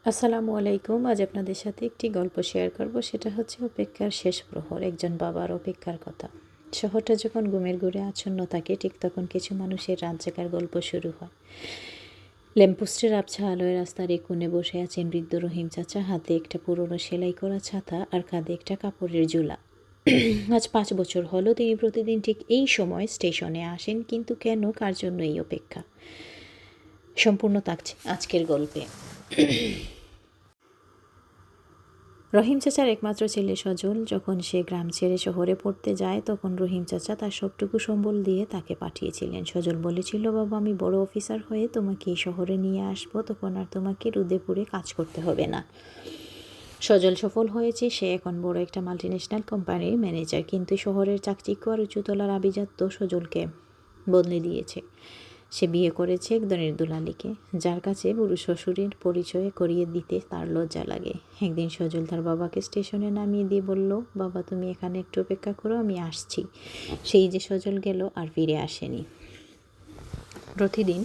আসসালামু আলাইকুম। আজ আপনাদের সাথে একটি গল্প শেয়ার করব। সেটা হচ্ছে অপেক্ষার শেষ প্রহর। একজন বাবার অপেক্ষার কথা। শহরটা যখন ঘুমের ঘোরে আচ্ছন্ন থাকে, ঠিক তখন কিছু মানুষের রাত জাগার গল্প শুরু হয়। ল্যাম্পপোস্টের আবছা আলোয় রাস্তার এক কোণে বসে আছেন বৃদ্ধ রহিম চাচা, হাতে একটা পুরনো সেলাই করা ছাতা আর কাঁধে একটা কাপড়ের ঝুলা। আজ 5 বছর হলো তিনি প্রতিদিন ঠিক এই সময় স্টেশনে আসেন, কিন্তু কেন, কার জন্য এই অপেক্ষা, সম্পূর্ণ থাকছে আজকের গল্পে। রহিম চাচার একমাত্র ছেলে সজল যখন সে গ্রাম ছেড়ে শহরে পড়তে যায়, তখন রহিম চাচা তার সবটুকু সম্বল দিয়ে তাকে পাঠিয়েছিলেন। সজল বলেছিল, বাবা, আমি বড় অফিসার হয়ে তোমাকে এই শহরে নিয়ে আসবো, তখন আর তোমাকে রোদে পুড়ে কাজ করতে হবে না। সজল সফল হয়েছে, সে এখন বড় একটা মাল্টিন্যাশনাল কোম্পানির ম্যানেজার, কিন্তু শহরের চাকচিক্য আর উঁচুতলার আভিজাত্য সজলকে বদলে দিয়েছে। সে বিয়ে করেছে এক ধনের দুলালিকে, যার কাছে বুড়ো শ্বশুরের পরিচয় করিয়ে দিতে তার লজ্জা লাগে। একদিন সজল তার বাবাকে স্টেশনে নামিয়ে দিয়ে বলল, বাবা, তুমি এখানে একটু অপেক্ষা করো, আমি আসছি। সেই যে সজল গেল আর ফিরে আসেনি। প্রতিদিন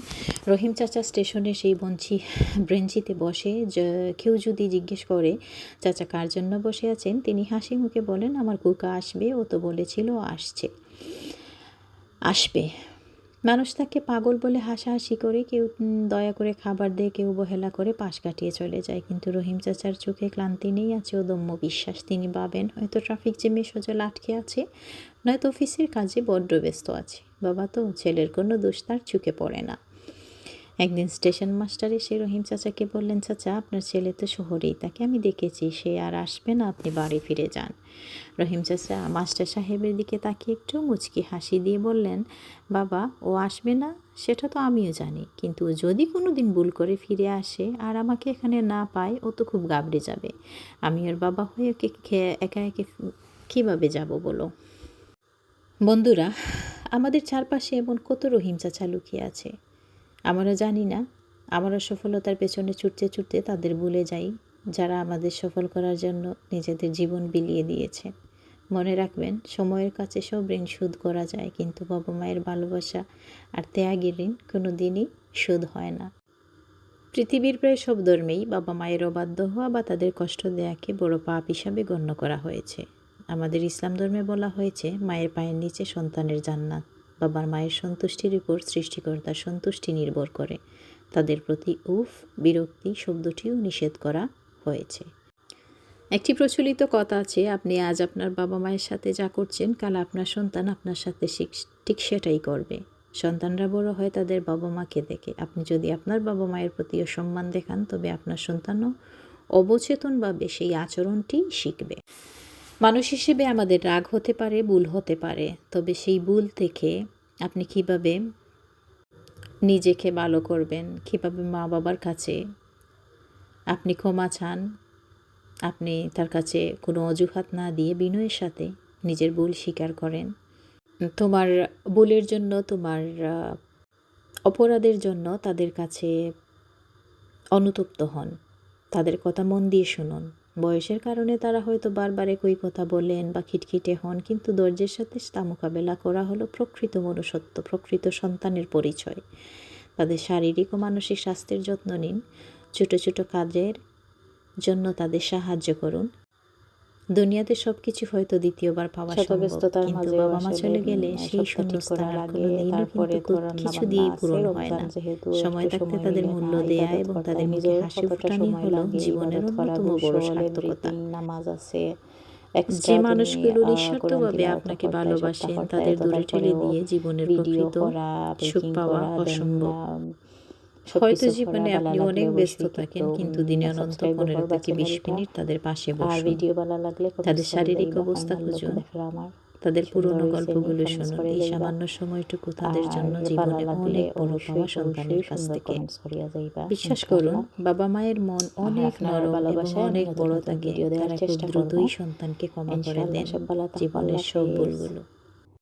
রহিম চাচা স্টেশনে সেই ব্রেঞ্চিতে বসে। কেউ যদি জিজ্ঞেস করে, চাচা কার জন্য বসে আছেন, তিনি হাসি মুখে বলেন, আমার কুকা আসবে, ও তো বলেছিল আসবে। মানুষ তাকে পাগল বলে হাসাহাসি করে, কেউ দয়া করে খাবার দেয়, কেউ অবহেলা করে পাশ কাটিয়ে চলে যায়। কিন্তু রহিম চাচার চোখে ক্লান্তি নেই, আছে অদম্য বিশ্বাস। তিনি ভাবেন, হয়তো ট্রাফিক জ্যামে সজল আটকে আছে, নয়তো অফিসের কাজে বড্ড ব্যস্ত আছে। বাবা তো, ছেলের কোনো দোষ তার চোখে পড়ে না। একদিন স্টেশন মাস্টার এসে রহিম চাচাকে বললেন, চাচা, আপনার ছেলে তো শহরেই, তাকে আমি দেখেছি, সে আর আসবে না, আপনি বাড়ি ফিরে যান। রহিম চাচা মাস্টার সাহেবের দিকে তাকিয়ে একটু মুচকি হাসি দিয়ে বললেন, বাবা, ও আসবে না সেটা তো আমিও জানি, কিন্তু যদি কোনো দিন ভুল করে ফিরে আসে আর আমাকে এখানে না পায়, ও তো খুব ঘাবড়ে যাবে। আমি ওর বাবা হয়ে ওকে একা একা কীভাবে যাব বলো? বন্ধুরা, আমাদের চারপাশে এমন কত রহিম চাচা লুকিয়ে আছে, আমরা জানি না। আমরা সফলতার পেছনে ছুটতে ছুটতে তাদের ভুলে যাই, যারা আমাদের সফল করার জন্য নিজেদের জীবন বিলিয়ে দিয়েছে। মনে রাখবেন, সময়ের কাছে সব ঋণ শোধ করা যায়, কিন্তু বাবা মায়ের ভালোবাসা আর ত্যাগের ঋণ কোনো দিনই শোধ হয় না। পৃথিবীর প্রায় সব ধর্মেই বাবা মায়ের অবাধ্য হওয়া বা তাদের কষ্ট দেয়াকে বড় পাপ হিসাবে গণ্য করা হয়েছে। আমাদের ইসলাম ধর্মে বলা হয়েছে, মায়ের পায়ের নিচে সন্তানের জান্নাত। বাবার মায়ের সন্তুষ্টির উপর সৃষ্টিকর্তার সন্তুষ্টি নির্ভর করে। তাদের প্রতি উফ, বিরক্তি শব্দটিও নিষেধ করা হয়েছে। একটি প্রচলিত কথা আছে, আপনি আজ আপনার বাবা মায়ের সাথে যা করছেন, কাল আপনার সন্তান আপনার সাথে ঠিক সেটাই করবে। সন্তানরা বড় হয় তাদের বাবা মাকে দেখে। আপনি যদি আপনার বাবা মায়ের প্রতি সম্মান দেখান, তবে আপনার সন্তানও অবচেতনভাবে সেই আচরণটি শিখবে। মানুষ হিসেবে আমাদের রাগ হতে পারে, ভুল হতে পারে, তবে সেই ভুল থেকে আপনি কিভাবে নিজেকে ভালো করবেন, কিভাবে মা বাবার কাছে আপনি ক্ষমা চান, আপনি তার কাছে কোনো অজুহাত না দিয়ে বিনয়ের সাথে নিজের ভুল স্বীকার করেন। তোমার ভুলের জন্য, তোমার অপরাধের জন্য তাদের কাছে অনুতপ্ত হন, তাদের কথা মন দিয়ে শুনুন। বয়সের কারণে তারা হয়তো বারবার একই কথা বলেন বা খিটখিটে হন, কিন্তু ধৈর্যের সাথে তা মোকাবেলা করা হলো প্রকৃত মনুষ্যত্ব, প্রকৃত সন্তানের পরিচয়। তাদের শারীরিক ও মানসিক স্বাস্থ্যের যত্ন নিন, ছোটো ছোটো কাজের জন্য তাদের সাহায্য করুন। দুনিয়াতে সব কিছু হয়তো দ্বিতীয়বার পাওয়া সম্ভব, কিন্তু বাবা মা চলে গেলে সেই শূন্যস্থান আর কোনোদিনও কিন্তু কিছু দিয়েই পূরণ হয় না। সময় থাকতে তাদের মূল্য দেয়া এবং তাদের মুখে হাসি ফোটানোই হলো জীবনের অন্যতম বড় সার্থকতা। যে মানুষগুলো নিঃস্বার্থভাবে আপনাকে ভালোবাসেন, তাদের দূরে ঠেলে দিয়ে জীবনের প্রকৃত সুখ পাওয়া অসম্ভব। হয়তো জীবনে আপনি অনেক ব্যস্ত থাকেন, কিন্তু দিনে অনন্ত 15 থেকে 20 মিনিট তাদের পাশে বসুন, তাদের শারীরিক অবস্থা খুঁজুন, তাদের পুরনো গল্পগুলো শুনুন। এই সামান্য সময়টুকু তাদের জন্য জীবনে অনেক বড় পাওয়া সন্তানের কাছ থেকে। বিশ্বাস করুন, বাবা মায়ের মন অনেক নরম এবং অনেক বড় থাকে, তারা খুব দ্রুতই সন্তানকে ক্ষমা করে দেন জীবনের সব ভুলগুলো।